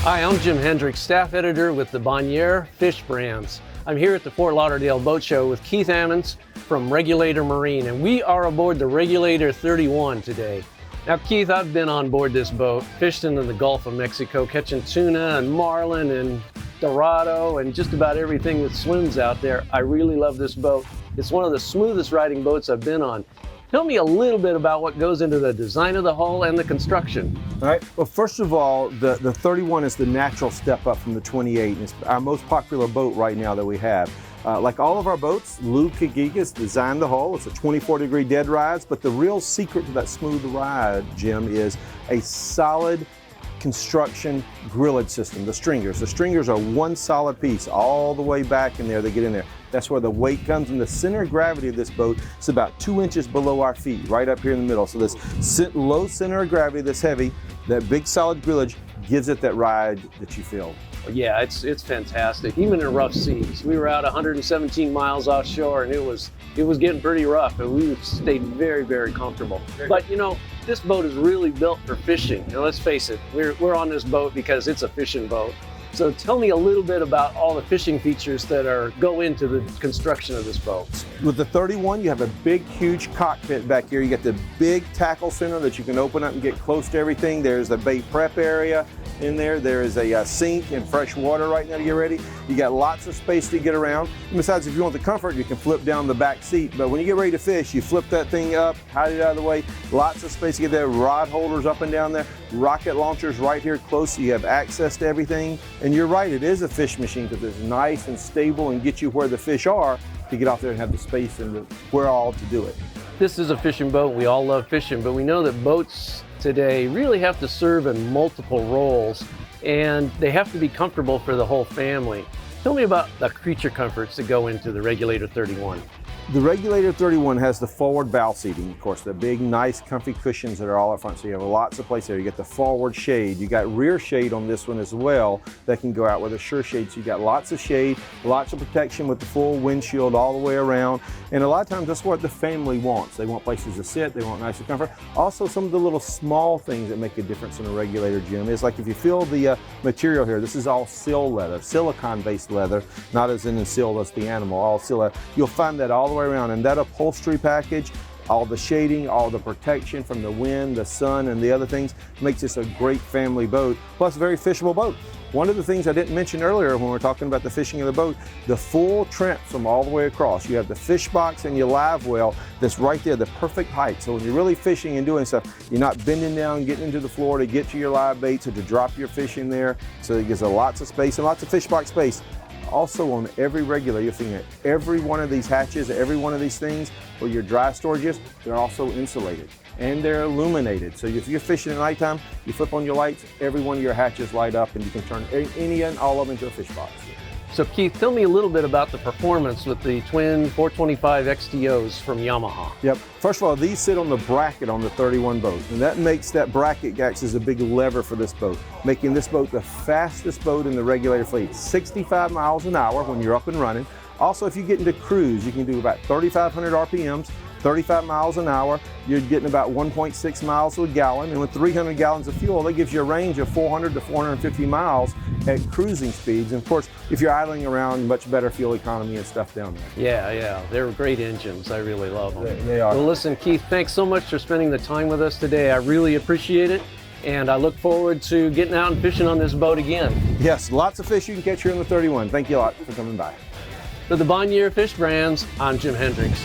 Hi, I'm Jim Hendricks, staff editor with the Bonnier Fish Brands. I'm here at the Fort Lauderdale Boat Show with Keith Ammons from Regulator Marine, and we are aboard the Regulator 31 today. Now, Keith, I've been on board this boat, fished into the Gulf of Mexico, catching tuna and marlin and dorado and just about everything that swims out there. I really love this boat. It's one of the smoothest riding boats I've been on. Tell me a little bit about what goes into the design of the hull and the construction. All right, well, first of all, the 31 is the natural step up from the 28, and it's our most popular boat right now that we have. Like all of our boats, Lou Kagigas designed the hull. It's a 24-degree dead rise, but the real secret to that smooth ride, Jim, is a solid construction grillage system, the stringers. The stringers are one solid piece all the way back in there. They get in there. That's where the weight comes, and the center of gravity of this boat is about 2 inches below our feet, right up here in the middle. So this low center of gravity that's heavy, that big solid grillage gives it that ride that you feel. Yeah, it's fantastic. Even in rough seas. We were out 117 miles offshore, and it was getting pretty rough, and we stayed very, very comfortable. But you know, this boat is really built for fishing. And let's face it, we're on this boat because it's a fishing boat. So tell me a little bit about all the fishing features that go into the construction of this boat. With the 31, you have a big, huge cockpit back here. You got the big tackle center that you can open up and get close to everything. There's a bait prep area in there. There is a sink and fresh water right now to get ready. You got lots of space to get around. And besides, if you want the comfort, you can flip down the back seat. But when you get ready to fish, you flip that thing up, hide it out of the way. Lots of space to get there. Rod holders up and down there. Rocket launchers right here close, so you have access to everything. And you're right, it is a fish machine because it's nice and stable and get you where the fish are to get out there and have the space and the wherewithal to do it. This is a fishing boat. We all love fishing, but we know that boats today really have to serve in multiple roles, and they have to be comfortable for the whole family. Tell me about the creature comforts that go into the Regulator 31. The Regulator 31 has the forward bow seating, of course, the big, nice, comfy cushions that are all up front, so you have lots of place there. You get the forward shade. You got rear shade on this one as well that can go out with a sure shade, so you got lots of shade, lots of protection with the full windshield all the way around, and a lot of times that's what the family wants. They want places to sit, they want nice and comfort. Also, some of the little small things that make a difference in a Regulator, Jim, is like if you feel the material here, this is all sil leather, silicone-based leather, not as in the sil as the animal, all sil leather. You'll find that all the way around, and that upholstery package, all the shading, all the protection from the wind, the sun, and the other things makes this a great family boat, plus a very fishable boat. One of the things I didn't mention earlier when we were talking about the fishing of the boat, the full transom all the way across. You have the fish box and your live well that's right there, the perfect height. So when you're really fishing and doing stuff, you're not bending down, getting into the floor to get to your live baits or to drop your fish in there. So it gives lots of space and lots of fish box space. Also on every Regulator, you'll see every one of these hatches, every one of these things where your dry storage is, they're also insulated and they're illuminated. So if you're fishing at nighttime, you flip on your lights, every one of your hatches light up and you can turn any and all of them into a fish box. So Keith, tell me a little bit about the performance with the twin 425 XTOs from Yamaha. Yep. First of all, these sit on the bracket on the 31 boat, and that makes that bracket acts as a big lever for this boat, making this boat the fastest boat in the Regulator fleet. 65 miles an hour when you're up and running. Also, if you get into cruise, you can do about 3,500 RPMs, 35 miles an hour. You're getting about 1.6 miles to a gallon, and with 300 gallons of fuel, that gives you a range of 400 to 450 miles at cruising speeds. And of course, if you're idling around, much better fuel economy and stuff down there. Yeah, they're great engines. I really love them. They are. Well, listen, Keith, thanks so much for spending the time with us today. I really appreciate it, and I look forward to getting out and fishing on this boat again. Yes, lots of fish you can catch here in the 31. Thank you a lot for coming by. For the Bonnier Fish Brands, I'm Jim Hendricks.